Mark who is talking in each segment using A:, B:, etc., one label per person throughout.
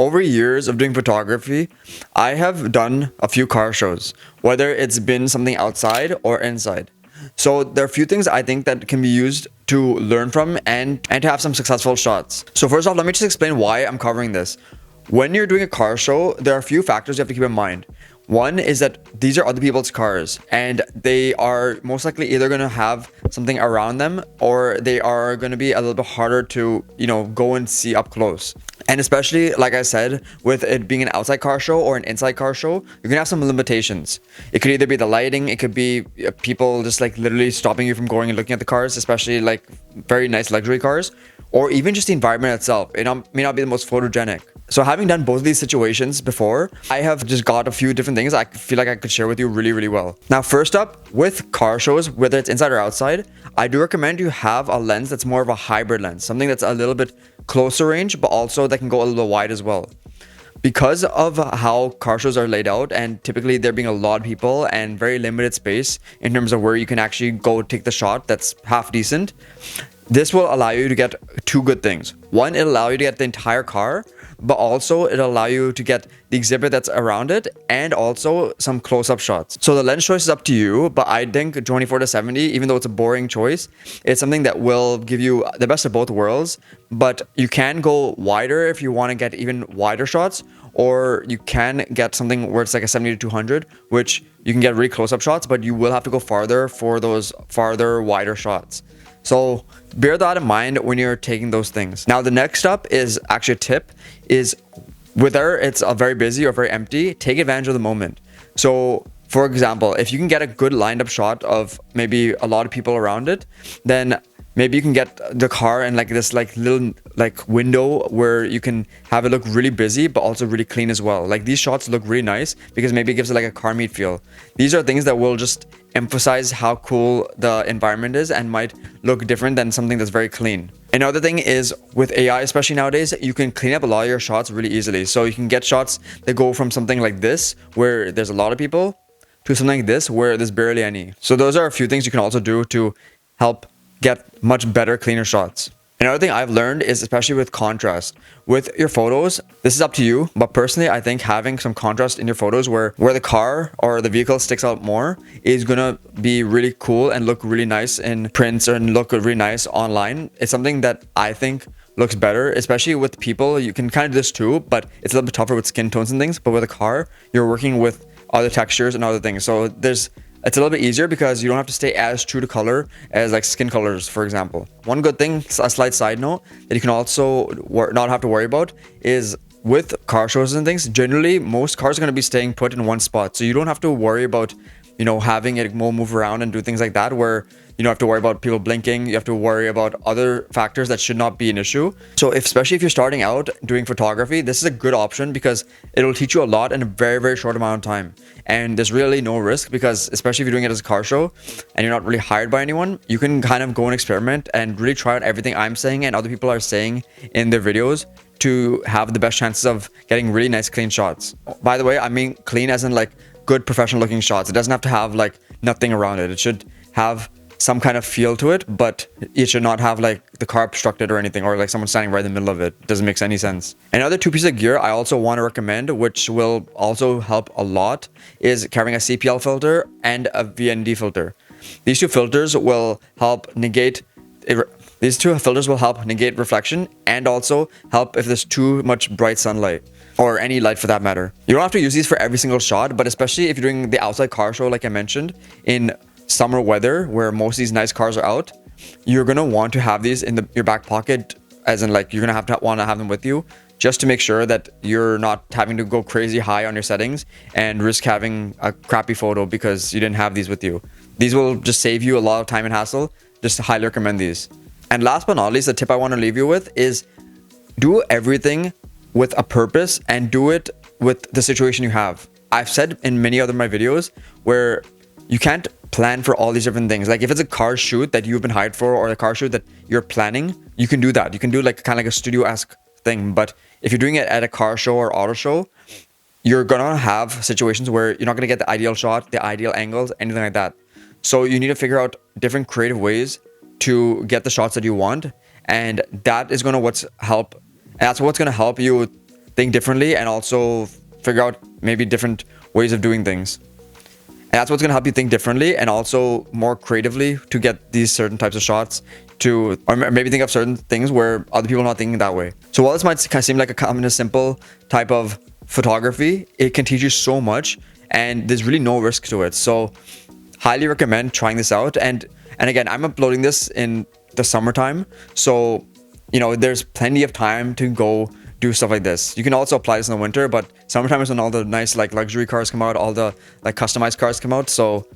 A: Over years of doing photography, I have done a few car shows, whether it's been something outside or inside. So there are a few things I think that can be used to learn from and to have some successful shots. So first off, let me just explain why I'm covering this. When you're doing a car show, there are a few factors you have to keep in mind. One is that these are other people's cars and they are most likely either going to have something around them or they are going to be a little bit harder to, go and see up close. And especially, like I said, with it being an outside car show or an inside car show, you're gonna have some limitations. It could either be the lighting, it could be people just like literally stopping you from going and looking at the cars, especially like very nice luxury cars, or even just the environment itself. It may not be the most photogenic. So having done both of these situations before, I have just got a few different things I feel like I could share with you really, really well. Now, first up, with car shows, whether it's inside or outside, I do recommend you have a lens that's more of a hybrid lens, something that's a little bit closer range, but also that can go a little wide as well. Because of how car shows are laid out, and typically there being a lot of people and very limited space in terms of where you can actually go take the shot that's half decent, this will allow you to get two good things. One, it'll allow you to get the entire car, but also it'll allow you to get the exhibit that's around it and also some close-up shots. So the lens choice is up to you, but I think 24-70, even though it's a boring choice, it's something that will give you the best of both worlds. But you can go wider if you want to get even wider shots, or you can get something where it's like a 70-200, which you can get really close-up shots, but you will have to go farther for those farther, wider shots. So bear that in mind when you're taking those things. Now, the next up is actually a tip is whether it's a very busy or very empty, take advantage of the moment. So for example, if you can get a good lined up shot of maybe a lot of people around it, then maybe you can get the car in like this like little like window where you can have it look really busy but also really clean as well. Like these shots look really nice because maybe it gives it like a car meet feel. These are things that will just emphasize how cool the environment is and might look different than something that's very clean. Another thing is with AI, especially nowadays, you can clean up a lot of your shots really easily. So you can get shots that go from something like this where there's a lot of people to something like this where there's barely any. So those are a few things you can also do to help get much better, cleaner shots. Another thing I've learned is, especially with contrast, with your photos, this is up to you, but personally, I think having some contrast in your photos where the car or the vehicle sticks out more is gonna be really cool and look really nice in prints and look really nice online. It's something that I think looks better, especially with people. You can kind of do this too, but it's a little bit tougher with skin tones and things. But with a car, you're working with other textures and other things. So it's a little bit easier because you don't have to stay as true to color as like skin colors, for example. One good thing, a slight side note, that you can also not have to worry about is with car shows and things, generally most cars are going to be staying put in one spot. So you don't have to worry about, having it move around and do things like that where you don't have to worry about people blinking. You have to worry about other factors that should not be an issue. So especially if you're starting out doing photography, this is a good option because it'll teach you a lot in a very, very short amount of time. And there's really no risk because especially if you're doing it as a car show and you're not really hired by anyone, you can kind of go and experiment and really try out everything I'm saying and other people are saying in their videos to have the best chances of getting really nice, clean shots. By the way, I mean clean as in like good professional looking shots. It doesn't have to have like nothing around it. It should have some kind of feel to it, but it should not have like the car obstructed or anything, or like someone standing right in the middle of it. It doesn't make any sense. Another two pieces of gear I also want to recommend, which will also help a lot, is carrying a CPL filter and a VND filter. These two filters will help negate reflection and also help if there's too much bright sunlight or any light for that matter. You don't have to use these for every single shot, but especially if you're doing the outside car show, like I mentioned, in summer weather where most of these nice cars are out, you're gonna want to have these in your back pocket, as in like you're gonna want to have them with you just to make sure that you're not having to go crazy high on your settings and risk having a crappy photo because you didn't have these with you. These will just save you a lot of time and hassle. Just highly recommend these. And last but not least, the tip I want to leave you with is do everything with a purpose and do it with the situation you have. I've said in many other my videos where you can't plan for all these different things. Like if it's a car shoot that you've been hired for or a car shoot that you're planning, you can do that. You can do like kind of like a studio-esque thing. But if you're doing it at a car show or auto show, you're gonna have situations where you're not gonna get the ideal shot, the ideal angles, anything like that. So you need to figure out different creative ways to get the shots that you want, and that is gonna that's what's gonna help you think differently and also figure out maybe different ways of doing things. And that's what's going to help you think differently and also more creatively to get these certain types of shots to, or maybe think of certain things where other people are not thinking that way. So while this might kind of seem like a kind of simple type of photography, it can teach you so much and there's really no risk to it. So highly recommend trying this out. And again, I'm uploading this in the summertime. So, you know, there's plenty of time to go do stuff like this. You can also apply this in the winter, but summertime is when all the nice like luxury cars come out, all the like customized cars come out. So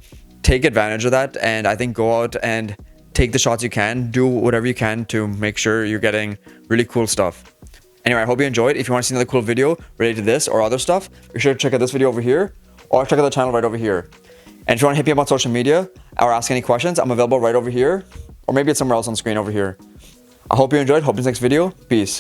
A: take advantage of that. And I think go out and take the shots you can, do whatever you can to make sure you're getting really cool stuff. Anyway, I hope you enjoyed. If you want to see another cool video related to this or other stuff, be sure to check out this video over here or check out the channel right over here. And if you want to hit me up on social media or ask any questions, I'm available right over here, or maybe it's somewhere else on screen over here. I hope you enjoyed. Hope you see you next video. Peace.